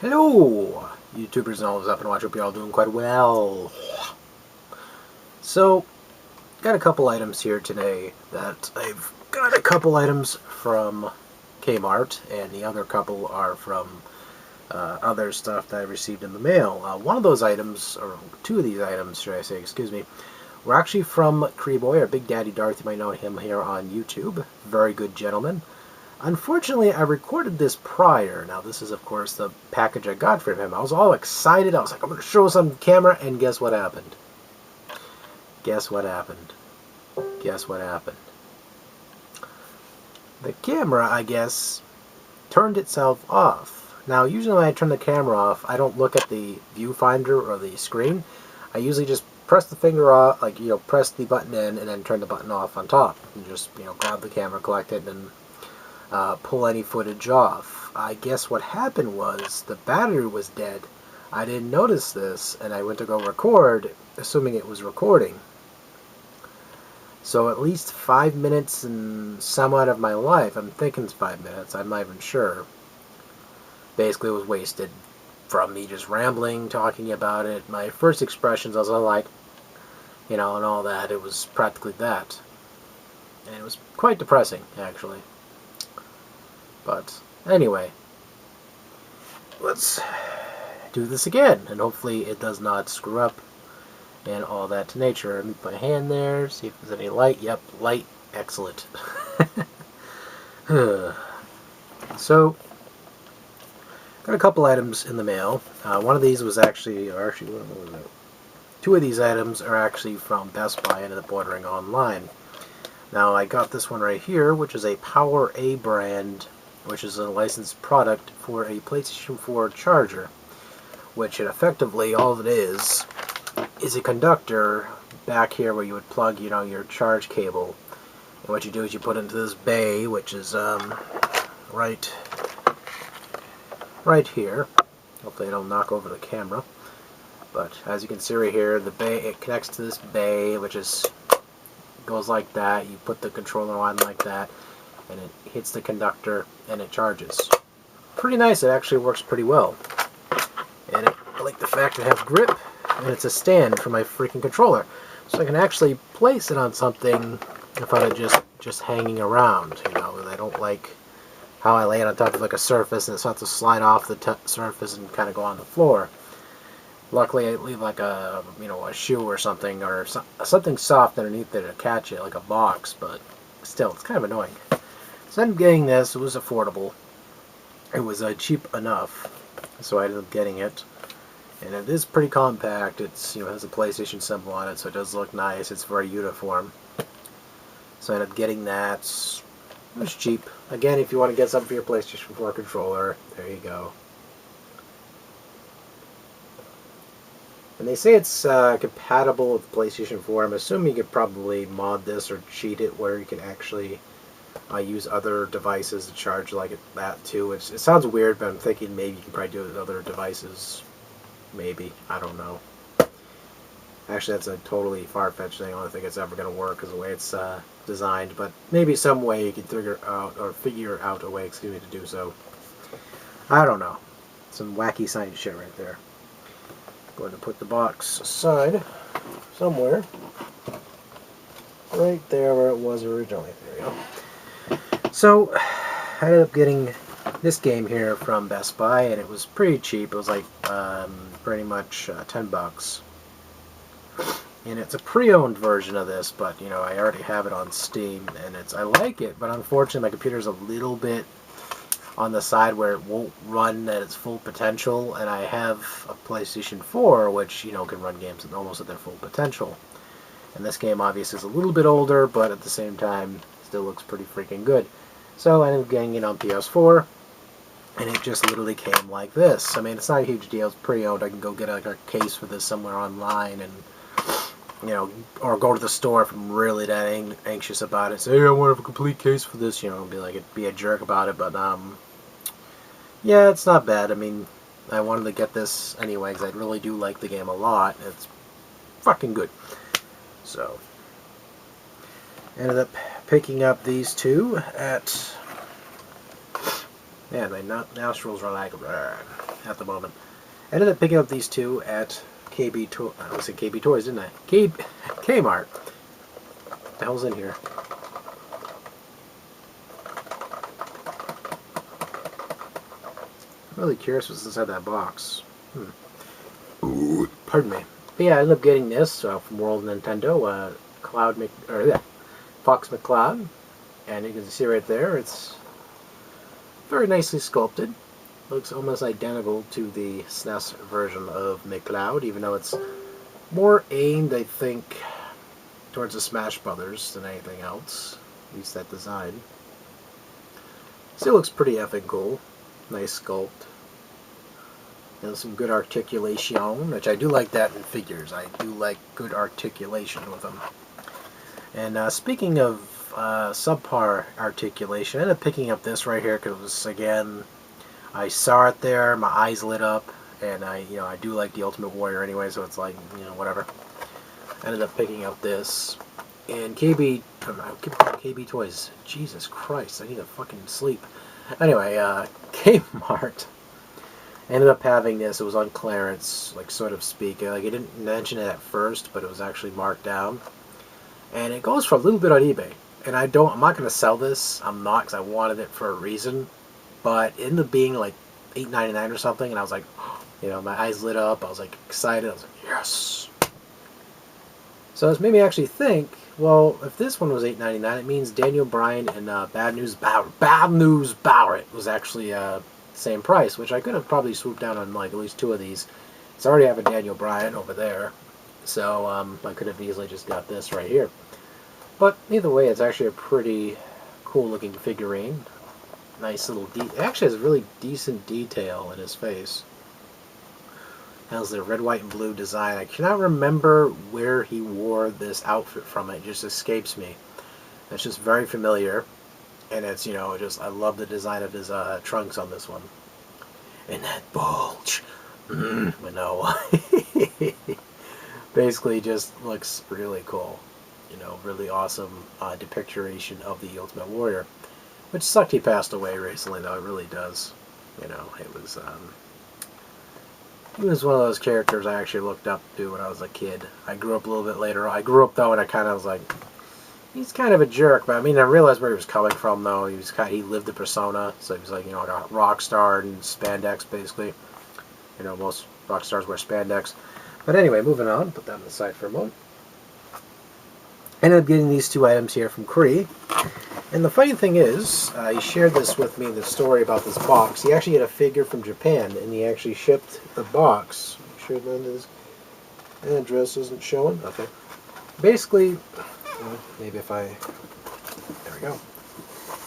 Hello, YouTubers and all those up and watch. Hope you're all doing quite well. So, got a couple items here today that I've got a couple items from Kmart, and the other couple are from other stuff that I received in the mail. One of those items, or two of these items, should I say, excuse me, were actually from Creeboy, or Big Daddy Darth. You might know him here on YouTube. Very good gentleman. Unfortunately, I recorded this prior. Now, this is, of course, the package I got from him. I was all excited. I was like, I'm going to show us on camera, and guess what happened? Guess what happened? Guess what happened? The camera, I guess, turned itself off. Now, usually when I turn the camera off, I don't look at the viewfinder or the screen. I usually just press the finger off, like, press the button in, and then turn the button off on top. And just, grab the camera, collect it, and pull any footage off. I guess what happened was the battery was dead. I didn't notice this, and I went to go record, assuming it was recording. So at least 5 minutes and somewhat of my life, I'm thinking it's 5 minutes, I'm not even sure, basically was wasted from me just rambling, talking about it. My first expressions, I was all like, and all that. It was practically that. And it was quite depressing, actually. But anyway, let's do this again, and hopefully it does not screw up and all that to nature. Let me put my hand there, see if there's any light. Yep, light, excellent. So, got a couple items in the mail. One of these was actually, what was it? Two of these items are actually from Best Buy. I ended up ordering online. Now, I got this one right here, which is a Power A brand, which is a licensed product for a PlayStation 4 charger, which effectively all it is a conductor back here where you would plug, your charge cable. And what you do is you put it into this bay, which is right here. Hopefully I don't knock over the camera. But as you can see right here, the bay, it connects to this bay, which goes like that. You put the controller on like that, and it hits the conductor, and it charges. Pretty nice. It actually works pretty well. And I like the fact it has grip, and it's a stand for my freaking controller. So I can actually place it on something without it just hanging around. I don't like how I lay it on top of like a surface, and it's not to slide off the surface and kind of go on the floor. Luckily, I leave like a shoe or something, or something soft underneath there to catch it, like a box. But still, it's kind of annoying. So I'm getting this. It was affordable. It was cheap enough, so I ended up getting it. And it is pretty compact. It's has a PlayStation symbol on it, so it does look nice. It's very uniform. So I ended up getting that. It was cheap. Again, if you want to get something for your PlayStation 4 controller, there you go. And they say it's compatible with PlayStation 4. I'm assuming you could probably mod this or cheat it where you can actually use other devices to charge like that too. It sounds weird, but I'm thinking maybe you can probably do it with other devices. Maybe. I don't know. Actually, that's a totally far-fetched thing. I don't think it's ever going to work because of the way it's designed. But maybe some way you can figure out a way, to do so. I don't know. Some wacky science shit right there. Going to put the box aside somewhere. Right there where it was originally. There we go. So, I ended up getting this game here from Best Buy, and it was pretty cheap. It was like pretty much $10. And it's a pre-owned version of this, but I already have it on Steam, and I like it, but unfortunately my computer's a little bit on the side where it won't run at its full potential, and I have a PlayStation 4 which can run games almost at their full potential. And this game obviously is a little bit older, but at the same time still looks pretty freaking good. So I ended up getting it on PS4, and it just literally came like this. I mean, it's not a huge deal. It's pre-owned. I can go get a case for this somewhere online, and or go to the store if I'm really that anxious about it. Say, hey, I want a complete case for this. Be a jerk about it. But yeah, it's not bad. I mean, I wanted to get this anyway because I really do like the game a lot. It's fucking good. So, ended up picking up these two at Man, my nostrils are like at the moment. I ended up picking up these two at KB Toy. I said KB Toys, didn't I? Kmart. What the hell's in here? I'm really curious what's inside that box. Pardon me. But yeah, I ended up getting this from World Nintendo, Fox McCloud, and you can see right there, it's very nicely sculpted. Looks almost identical to the SNES version of McCloud, even though it's more aimed, I think, towards the Smash Brothers than anything else. At least that design. Still looks pretty effing cool. Nice sculpt. And some good articulation, which I do like that in figures. I do like good articulation with them. And speaking of subpar articulation, I ended up picking up this right here because, again, I saw it there, my eyes lit up, and I do like the Ultimate Warrior anyway, so it's like, whatever. I ended up picking up this, and KB Toys. Jesus Christ, I need to fucking sleep. Anyway, Kmart ended up having this. It was on clearance, like, so to speak. Like, I didn't mention it at first, but it was actually marked down. And it goes for a little bit on eBay. And I'm not going to sell this. I'm not, because I wanted it for a reason. But it ended up being like $8.99 or something. And I was like, my eyes lit up. I was like excited. I was like, yes. So it's made me actually think, well, if this one was $8.99, it means Daniel Bryan and Bad News Barrett was actually same price, which I could have probably swooped down on like at least two of these. So I already have a Daniel Bryan over there, so I could have easily just got this right here. But either way, it's actually a pretty cool looking figurine. Nice little it actually has a really decent detail in his face. Has the red, white, and blue design. I cannot remember where he wore this outfit from. It just escapes me. It's just very familiar. And it's, I love the design of his trunks on this one. And that bulge. But no. Basically just looks really cool. Really awesome depiction of the Ultimate Warrior. Which sucked he passed away recently, though. It really does. It was, he was one of those characters I actually looked up to when I was a kid. I grew up a little bit later. I grew up, though, and I kind of was like, he's kind of a jerk, but I mean, I realized where he was coming from, though. He lived the persona, so he was like, like a rock star and spandex, basically. Most rock stars wear spandex. But anyway, moving on. Put that on the side for a moment. Ended up getting these two items here from Cree. And the funny thing is, he shared this with me, the story about this box. He actually had a figure from Japan, and he actually shipped the box. Make sure that his address isn't showing. Okay. Basically, well, maybe if I... There we go.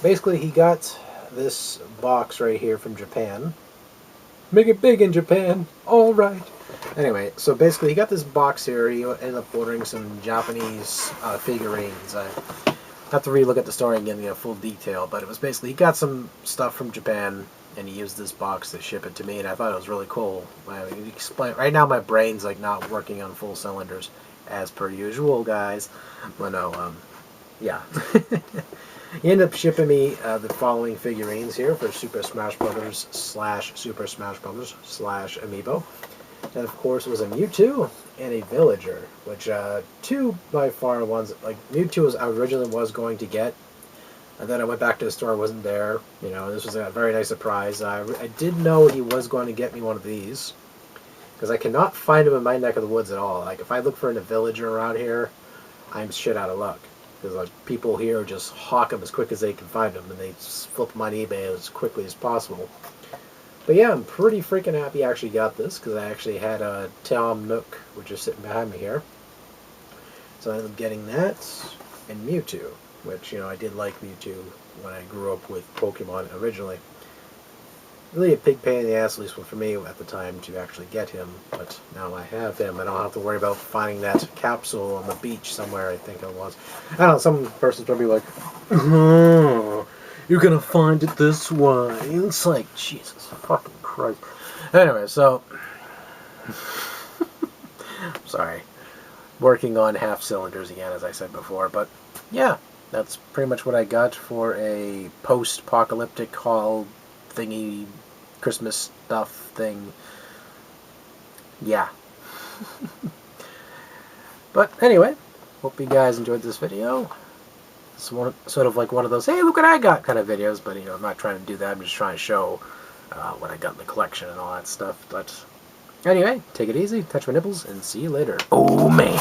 Basically, he got this box right here from Japan. Make it big in Japan. All right. Anyway, so basically, he got this box here. He ended up ordering some Japanese figurines. I have to relook at the story and get into full detail, but it was basically he got some stuff from Japan, and he used this box to ship it to me, and I thought it was really cool. Right now, my brain's like not working on full cylinders, as per usual, guys. But no, yeah. He ended up shipping me the following figurines here for Super Smash Brothers / Super Smash Brothers / Amiibo. And of course it was a Mewtwo and a Villager, which two by far ones, like Mewtwo I originally was going to get, and then I went back to the store, wasn't there. This was a very nice surprise. I did know he was going to get me one of these, because I cannot find him in my neck of the woods at all. Like if I look for a Villager around here, I'm shit out of luck. Because like people here just hawk them as quick as they can find them, and they flip them on eBay as quickly as possible. But yeah, I'm pretty freaking happy I actually got this, because I actually had a Tom Nook, which is sitting behind me here. So I ended up getting that, and Mewtwo, which, I did like Mewtwo when I grew up with Pokemon originally. Really a big pain in the ass, at least for me at the time, to actually get him, but now I have him. I don't have to worry about finding that capsule on the beach somewhere, I think it was. I don't know, some person's probably like, oh, you're gonna find it this way. It's like, Jesus fucking Christ. Anyway, so, sorry. Working on half cylinders again, as I said before, but yeah, that's pretty much what I got for a post-apocalyptic haul thingy, Christmas stuff thing. Yeah. But anyway, hope you guys enjoyed this video. It's sort of like one of those, hey, look what I got kind of videos, but, you know, I'm not trying to do that. I'm just trying to show what I got in the collection and all that stuff. But anyway, take it easy, touch my nipples, and see you later. Oh, man.